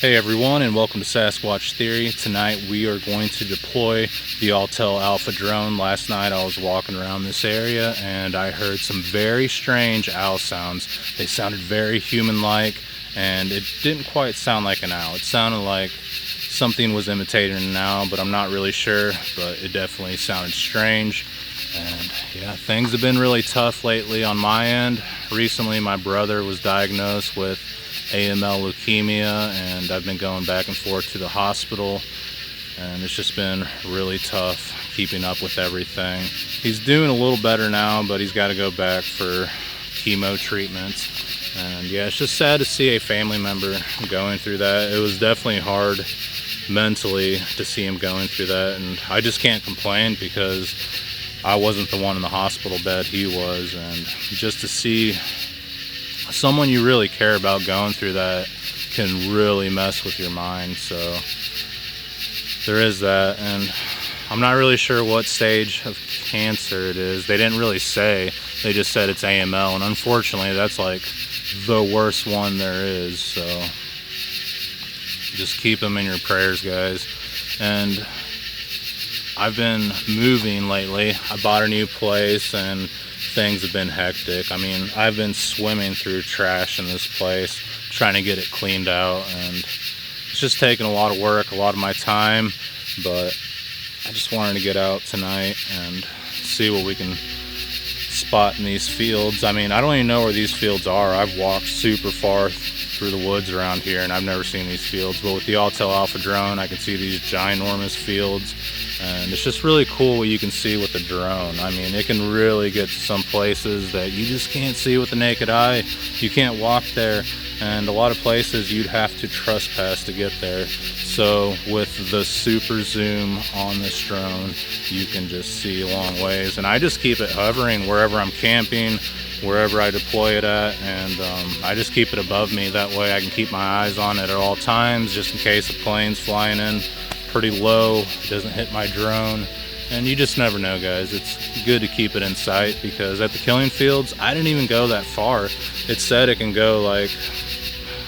Hey everyone, and welcome to Sasquatch Theory. Tonight we are going to deploy the Autel Alpha drone. Last night I was walking around this area and I heard some very strange owl sounds. They sounded very human-like, and it didn't quite sound like an owl. It sounded like something was imitating an owl, but I'm not really sure, but it definitely sounded strange. And yeah, things have been really tough lately on my end. Recently my brother was diagnosed with AML leukemia, and I've been going back and forth to the hospital, and it's just been really tough keeping up with everything. He's doing a little better now, but he's got to go back for chemo treatments. And yeah, it's just sad to see a family member going through that. It was definitely hard mentally to see him going through that, and I just can't complain because I wasn't the one in the hospital bed, he was. And just to see someone you really care about going through that can really mess with your mind. So there is that, and I'm not really sure what stage of cancer it is. They didn't really say. They just said it's AML, and unfortunately that's like the worst one there is. So just keep them in your prayers, guys. And I've been moving lately. I bought a new place and things have been hectic. I mean, I've been swimming through trash in this place, trying to get it cleaned out, and it's just taken a lot of work, a lot of my time, but I just wanted to get out tonight and see what we can spot in these fields. I mean, I don't even know where these fields are. I've walked super far through the woods around here and I've never seen these fields, but with the Autel Alpha drone I can see these ginormous fields, and it's just really cool what you can see with the drone. I mean, it can really get to some places that you just can't see with the naked eye. You can't walk there, and a lot of places you'd have to trespass to get there. So with the super zoom on this drone, you can just see a long ways, and I just keep it hovering wherever I'm camping, wherever I deploy it at, and I just keep it above me. That way I can keep my eyes on it at all times, just in case a plane's flying in pretty low, it doesn't hit my drone. And you just never know, guys. It's good to keep it in sight, because at the killing fields I didn't even go that far. It said it can go like,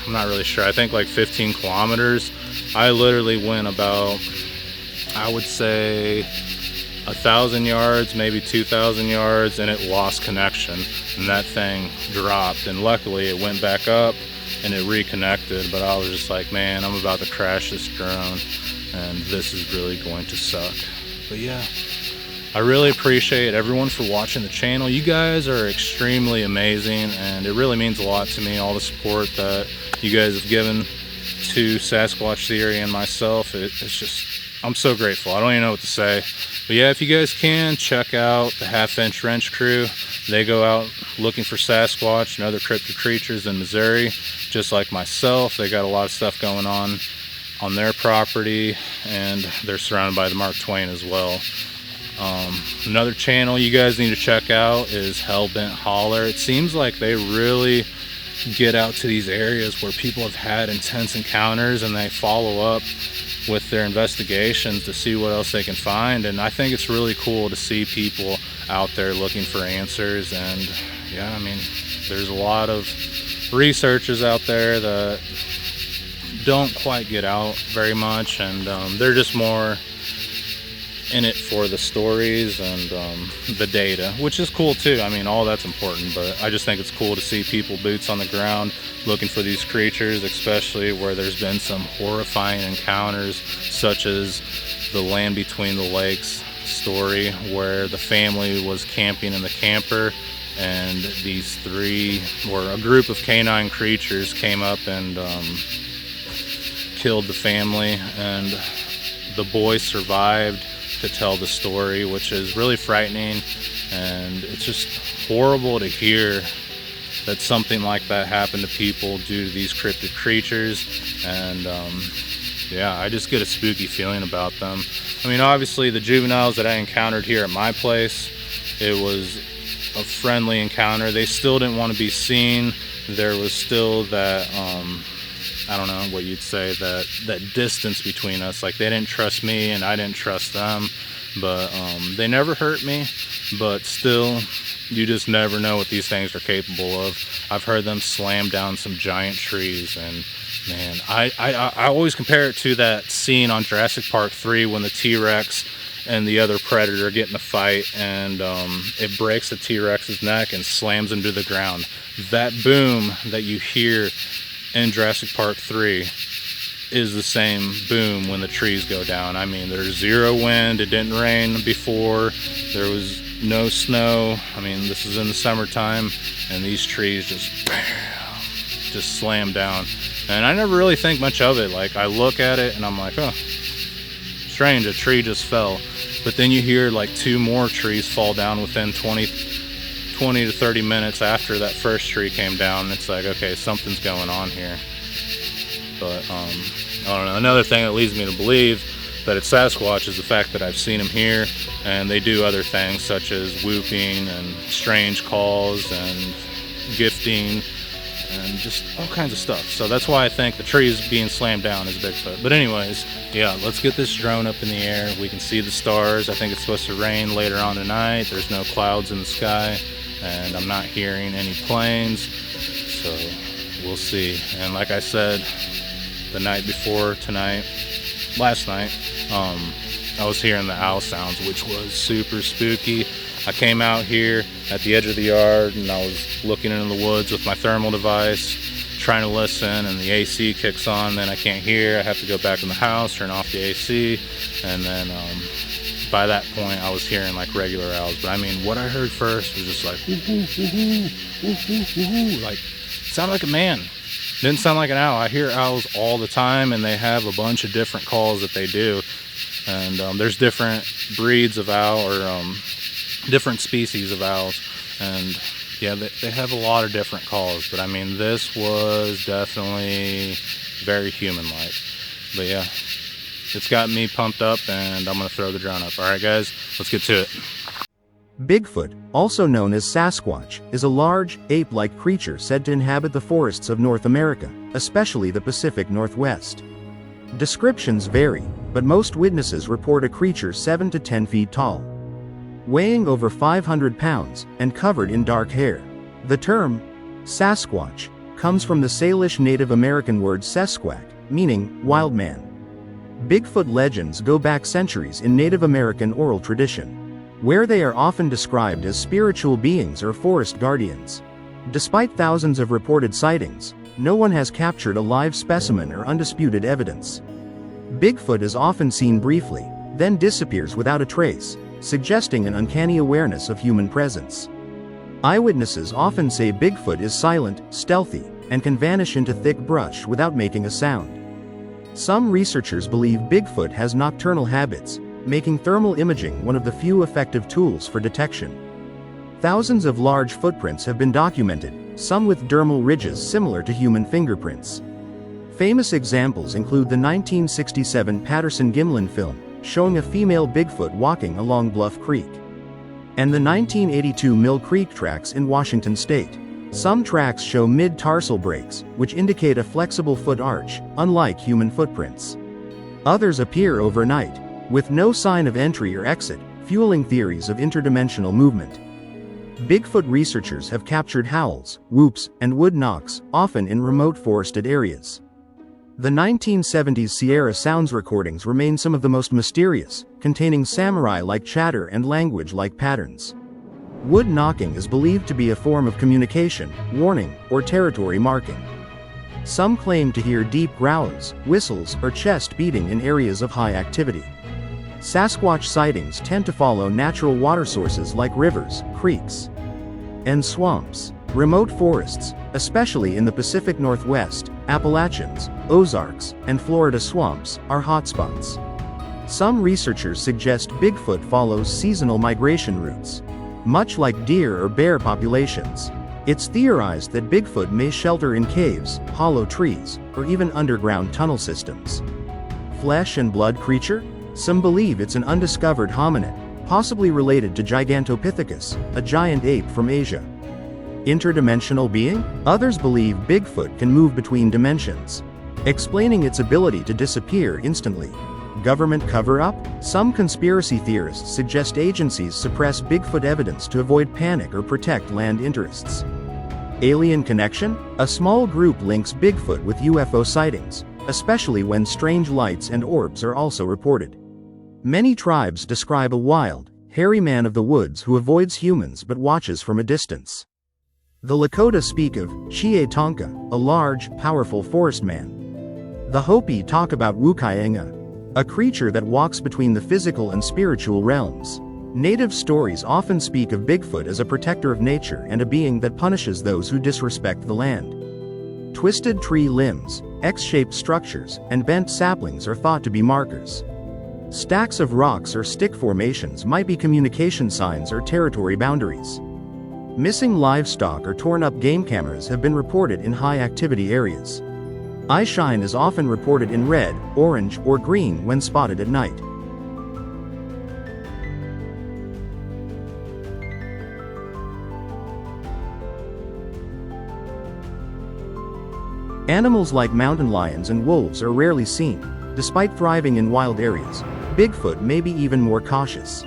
I'm not really sure, I think like 15 kilometers. I literally went about, I would say 1,000 yards, maybe 2,000 yards, and it lost connection, and that thing dropped, and luckily it went back up and it reconnected. But I was just like, man, I'm about to crash this drone and this is really going to suck. But yeah, I really appreciate everyone for watching the channel. You guys are extremely amazing, and it really means a lot to me, all the support that you guys have given to Sasquatch Theory and myself. It's just, I'm so grateful. I don't even know what to say. But yeah, if you guys can, check out the Half-Inch Wrench crew. They go out looking for Sasquatch and other cryptid creatures in Missouri, just like myself. They got a lot of stuff going on their property, and they're surrounded by the Mark Twain as well. Another channel you guys need to check out is Hellbent Holler. It seems like they really get out to these areas where people have had intense encounters, and they follow up with their investigations to see what else they can find. And I think it's really cool to see people out there looking for answers. And yeah, I mean, there's a lot of researchers out there that don't quite get out very much, and they're just more in it for the stories and the data, which is cool too. I mean, all that's important, but I just think it's cool to see people boots on the ground looking for these creatures, especially where there's been some horrifying encounters, such as the Land Between the Lakes story, where the family was camping in the camper and these three, or a group of canine creatures, came up and killed the family, and the boy survived to tell the story, which is really frightening. And it's just horrible to hear that something like that happened to people due to these cryptid creatures. And yeah, I just get a spooky feeling about them. I mean, obviously the juveniles that I encountered here at my place, it was a friendly encounter. They still didn't want to be seen. There was still that I don't know what you'd say, that distance between us. Like, they didn't trust me and I didn't trust them, but they never hurt me. But still, you just never know what these things are capable of. I've heard them slam down some giant trees, and man, I always compare it to that scene on Jurassic Park 3 when the T-Rex and the other predator get in a fight, and it breaks the T-Rex's neck and slams him to the ground. That boom that you hear in Jurassic Park 3 is the same boom when the trees go down. I mean, there's zero wind, it didn't rain before, there was no snow. I mean, this is in the summertime, and these trees just bam, just slam down. And I never really think much of it. Like, I look at it and I'm like, oh, strange, a tree just fell. But then you hear like 2 more trees fall down within 20 to 30 minutes after that first tree came down. It's like, okay, something's going on here. But I don't know. Another thing that leads me to believe that it's Sasquatch is the fact that I've seen them here, and they do other things such as whooping and strange calls and gifting and just all kinds of stuff. So that's why I think the trees being slammed down is Bigfoot. But anyways, yeah, let's get this drone up in the air. We can see the stars. I think it's supposed to rain later on tonight. There's no clouds in the sky, and I'm not hearing any planes, so we'll see. And like I said, the night before tonight, last night, I was hearing the owl sounds, which was super spooky. I came out here at the edge of the yard and I was looking into the woods with my thermal device, trying to listen, and the AC kicks on. Then I can't hear. I have to go back in the house, turn off the AC, and then by that point I was hearing like regular owls. But I mean, what I heard first was just like like, sounded like a man. Didn't sound like an owl. I hear owls all the time, and they have a bunch of different calls that they do. And there's different breeds of owl, or different species of owls. And yeah, they have a lot of different calls. But I mean, this was definitely very human-like. But yeah, it's got me pumped up, and I'm going to throw the drone up. All right, guys, let's get to it. Bigfoot, also known as Sasquatch, is a large, ape-like creature said to inhabit the forests of North America, especially the Pacific Northwest. Descriptions vary, but most witnesses report a creature 7 to 10 feet tall, weighing over 500 pounds, and covered in dark hair. The term, Sasquatch, comes from the Salish Native American word Sasquatch, meaning wild man. Bigfoot legends go back centuries in Native American oral tradition, where they are often described as spiritual beings or forest guardians. Despite thousands of reported sightings, no one has captured a live specimen or undisputed evidence. Bigfoot is often seen briefly, then disappears without a trace, suggesting an uncanny awareness of human presence. Eyewitnesses often say Bigfoot is silent, stealthy, and can vanish into thick brush without making a sound. Some researchers believe Bigfoot has nocturnal habits, making thermal imaging one of the few effective tools for detection. Thousands of large footprints have been documented, some with dermal ridges similar to human fingerprints. Famous examples include the 1967 Patterson-Gimlin film, showing a female Bigfoot walking along Bluff Creek, and the 1982 Mill Creek tracks in Washington state. Some tracks show mid-tarsal breaks, which indicate a flexible foot arch, unlike human footprints. Others appear overnight, with no sign of entry or exit, fueling theories of interdimensional movement. Bigfoot researchers have captured howls, whoops, and wood knocks, often in remote forested areas. The 1970s Sierra Sounds recordings remain some of the most mysterious, containing samurai-like chatter and language-like patterns. Wood knocking is believed to be a form of communication, warning, or territory marking. Some claim to hear deep growls, whistles, or chest beating in areas of high activity. Sasquatch sightings tend to follow natural water sources like rivers, creeks, and swamps. Remote forests, especially in the Pacific Northwest, Appalachians, Ozarks, and Florida swamps, are hotspots. Some researchers suggest Bigfoot follows seasonal migration routes, much like deer or bear populations. It's theorized that Bigfoot may shelter in caves, hollow trees, or even underground tunnel systems. Flesh and blood creature? Some believe it's an undiscovered hominid, possibly related to Gigantopithecus, a giant ape from Asia. Interdimensional being? Others believe Bigfoot can move between dimensions, explaining its ability to disappear instantly. Government cover-up? Some conspiracy theorists suggest agencies suppress Bigfoot evidence to avoid panic or protect land interests. Alien connection? A small group links Bigfoot with UFO sightings, especially when strange lights and orbs are also reported. Many tribes describe a wild, hairy man of the woods who avoids humans but watches from a distance. The Lakota speak of Chie Tonka, a large, powerful forest man. The Hopi talk about Wukayenga, a creature that walks between the physical and spiritual realms. Native stories often speak of Bigfoot as a protector of nature and a being that punishes those who disrespect the land. Twisted tree limbs, X-shaped structures, and bent saplings are thought to be markers. Stacks of rocks or stick formations might be communication signs or territory boundaries. Missing livestock or torn-up game cameras have been reported in high-activity areas. Eyeshine is often reported in red, orange, or green when spotted at night. Animals like mountain lions and wolves are rarely seen. Despite thriving in wild areas, Bigfoot may be even more cautious.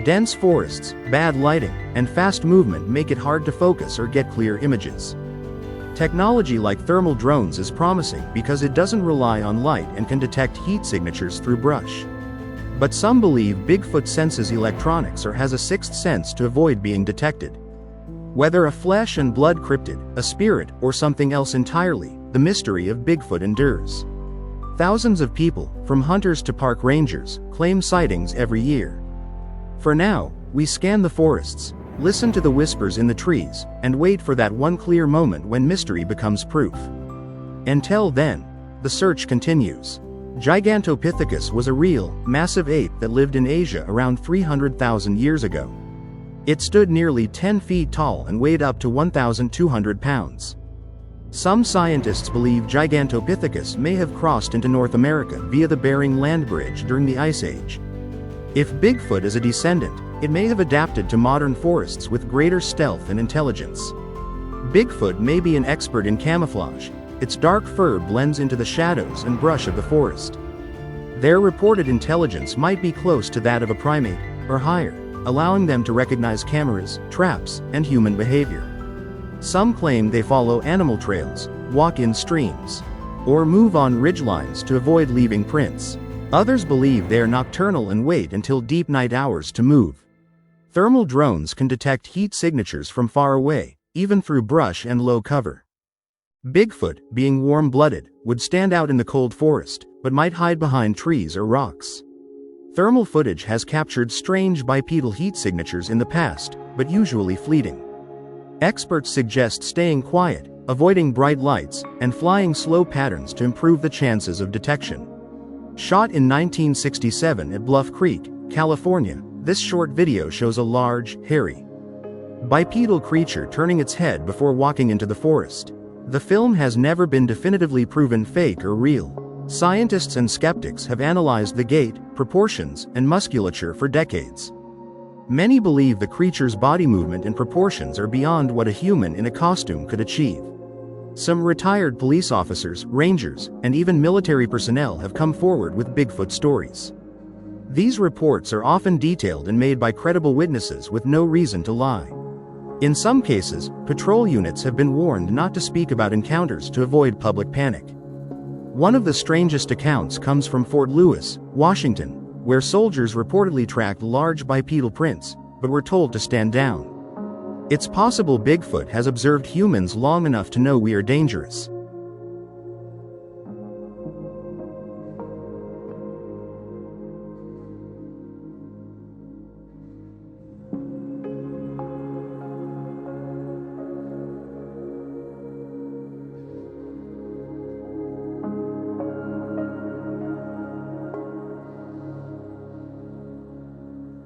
Dense forests, bad lighting, and fast movement make it hard to focus or get clear images. Technology like thermal drones is promising because it doesn't rely on light and can detect heat signatures through brush. But some believe Bigfoot senses electronics or has a sixth sense to avoid being detected. Whether a flesh and blood cryptid, a spirit, or something else entirely, the mystery of Bigfoot endures. Thousands of people, from hunters to park rangers, claim sightings every year. For now, we scan the forests, listen to the whispers in the trees, and wait for that one clear moment when mystery becomes proof. Until then, the search continues. Gigantopithecus was a real, massive ape that lived in Asia around 300,000 years ago. It stood nearly 10 feet tall and weighed up to 1,200 pounds. Some scientists believe Gigantopithecus may have crossed into North America via the Bering Land Bridge during the Ice Age. If Bigfoot is a descendant, it may have adapted to modern forests with greater stealth and intelligence. Bigfoot may be an expert in camouflage. Its dark fur blends into the shadows and brush of the forest. Their reported intelligence might be close to that of a primate, or higher, allowing them to recognize cameras, traps, and human behavior. Some claim they follow animal trails, walk in streams, or move on ridgelines to avoid leaving prints. Others believe they are nocturnal and wait until deep night hours to move. Thermal drones can detect heat signatures from far away, even through brush and low cover. Bigfoot, being warm-blooded, would stand out in the cold forest, but might hide behind trees or rocks. Thermal footage has captured strange bipedal heat signatures in the past, but usually fleeting. Experts suggest staying quiet, avoiding bright lights, and flying slow patterns to improve the chances of detection. Shot in 1967 at Bluff Creek, California, this short video shows a large, hairy, bipedal creature turning its head before walking into the forest. The film has never been definitively proven fake or real. Scientists and skeptics have analyzed the gait, proportions, and musculature for decades. Many believe the creature's body movement and proportions are beyond what a human in a costume could achieve. Some retired police officers, rangers, and even military personnel have come forward with Bigfoot stories. These reports are often detailed and made by credible witnesses with no reason to lie. In some cases, patrol units have been warned not to speak about encounters to avoid public panic. One of the strangest accounts comes from Fort Lewis, Washington, where soldiers reportedly tracked large bipedal prints, but were told to stand down. It's possible Bigfoot has observed humans long enough to know we are dangerous.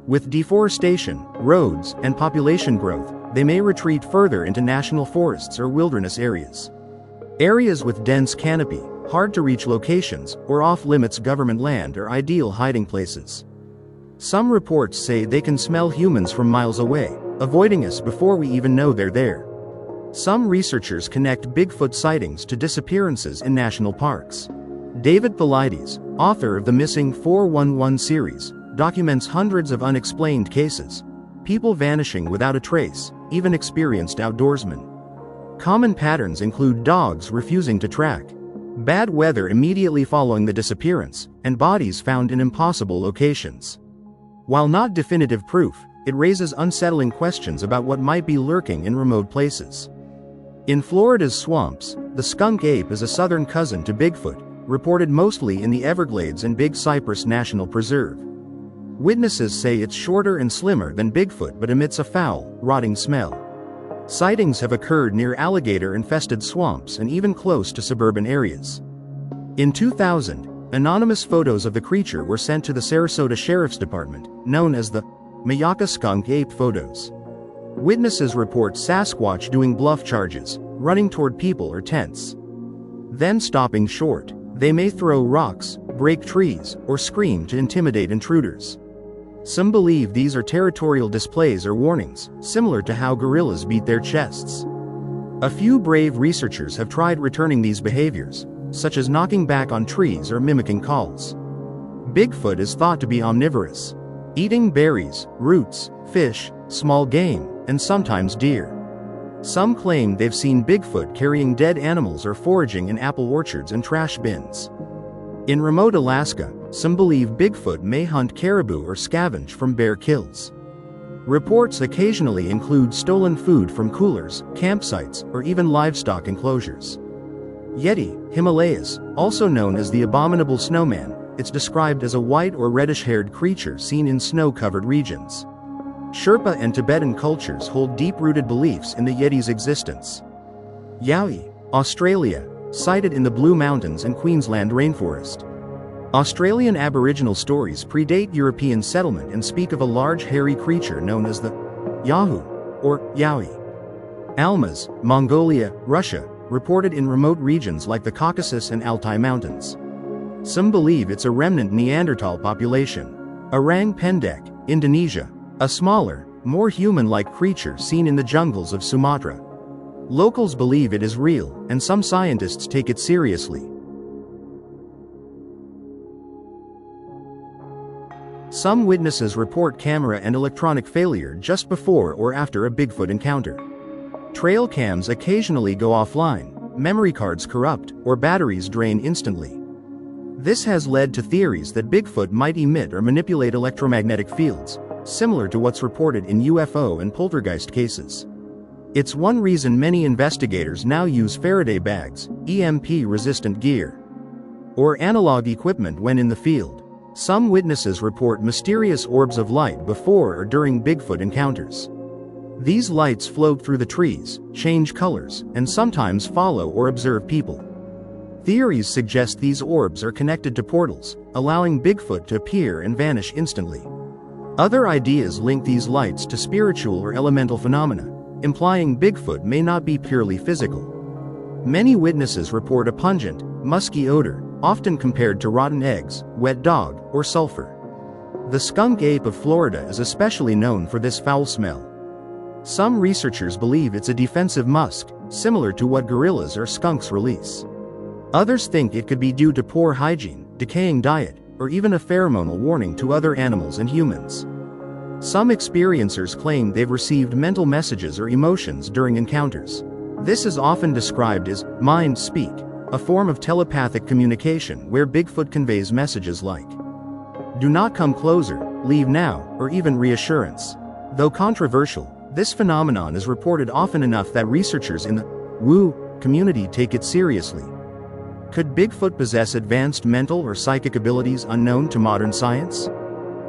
With deforestation, roads, and population growth, they may retreat further into national forests or wilderness areas. Areas with dense canopy, hard-to-reach locations, or off-limits government land are ideal hiding places. Some reports say they can smell humans from miles away, avoiding us before we even know they're there. Some researchers connect Bigfoot sightings to disappearances in national parks. David Paulides, author of the Missing 411 series, documents hundreds of unexplained cases. People vanishing without a trace, even experienced outdoorsmen. Common patterns include dogs refusing to track, bad weather immediately following the disappearance, and bodies found in impossible locations. While not definitive proof, it raises unsettling questions about what might be lurking in remote places. In Florida's swamps, the skunk ape is a southern cousin to Bigfoot, reported mostly in the Everglades and Big Cypress National Preserve. Witnesses say it's shorter and slimmer than Bigfoot but emits a foul, rotting smell. Sightings have occurred near alligator-infested swamps and even close to suburban areas. In 2000, anonymous photos of the creature were sent to the Sarasota Sheriff's Department, known as the Mayaka skunk ape photos. Witnesses report Sasquatch doing bluff charges, running toward people or tents. Then stopping short. They may throw rocks, break trees, or scream to intimidate intruders. Some believe these are territorial displays or warnings, similar to how gorillas beat their chests. A few brave researchers have tried returning these behaviors, such as knocking back on trees or mimicking calls. Bigfoot is thought to be omnivorous, eating berries, roots, fish, small game, and sometimes deer. Some claim they've seen Bigfoot carrying dead animals or foraging in apple orchards and trash bins. In remote Alaska, some believe Bigfoot may hunt caribou or scavenge from bear kills. Reports occasionally include stolen food from coolers, campsites, or even livestock enclosures. Yeti, Himalayas, also known as the abominable snowman, it's described as a white or reddish-haired creature seen in snow-covered regions. Sherpa and Tibetan cultures hold deep-rooted beliefs in the Yeti's existence. Yowie, Australia, sighted in the Blue Mountains and Queensland rainforest. Australian Aboriginal stories predate European settlement and speak of a large hairy creature known as the Yahoo, or Yowie. Almas, Mongolia, Russia, reported in remote regions like the Caucasus and Altai Mountains. Some believe it's a remnant Neanderthal population. Orang Pendek, Indonesia, a smaller, more human-like creature seen in the jungles of Sumatra. Locals believe it is real, and some scientists take it seriously. Some witnesses report camera and electronic failure just before or after a Bigfoot encounter. Trail cams occasionally go offline, memory cards corrupt, or batteries drain instantly. This has led to theories that Bigfoot might emit or manipulate electromagnetic fields, similar to what's reported in UFO and poltergeist cases. It's one reason many investigators now use Faraday bags, EMP-resistant gear, or analog equipment when in the field. Some witnesses report mysterious orbs of light before or during Bigfoot encounters. These lights float through the trees, change colors, and sometimes follow or observe people. Theories suggest these orbs are connected to portals, allowing Bigfoot to appear and vanish instantly. Other ideas link these lights to spiritual or elemental phenomena, implying Bigfoot may not be purely physical. Many witnesses report a pungent, musky odor, often compared to rotten eggs, wet dog, or sulfur. The skunk ape of Florida is especially known for this foul smell. Some researchers believe it's a defensive musk, similar to what gorillas or skunks release. Others think it could be due to poor hygiene, decaying diet, or even a pheromonal warning to other animals and humans. Some experiencers claim they've received mental messages or emotions during encounters. This is often described as mind speak, a form of telepathic communication where Bigfoot conveys messages like, "Do not come closer, leave now," or even reassurance. Though controversial, this phenomenon is reported often enough that researchers in the woo community take it seriously. Could Bigfoot possess advanced mental or psychic abilities unknown to modern science?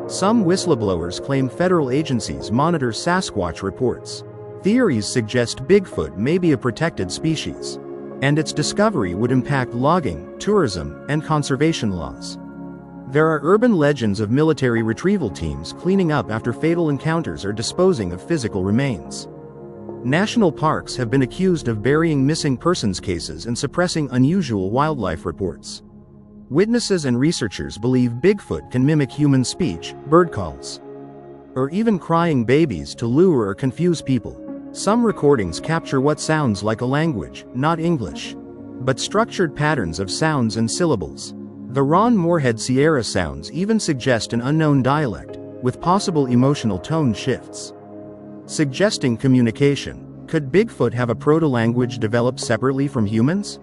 Some whistleblowers claim federal agencies monitor Sasquatch reports. Theories suggest Bigfoot may be a protected species, and its discovery would impact logging, tourism, and conservation laws. There are urban legends of military retrieval teams cleaning up after fatal encounters or disposing of physical remains. National parks have been accused of burying missing persons cases and suppressing unusual wildlife reports. Witnesses and researchers believe Bigfoot can mimic human speech, bird calls, or even crying babies to lure or confuse people. Some recordings capture what sounds like a language, not English, but structured patterns of sounds and syllables. The Ron Moorhead Sierra sounds even suggest an unknown dialect, with possible emotional tone shifts, suggesting communication. Could Bigfoot have a proto-language developed separately from humans?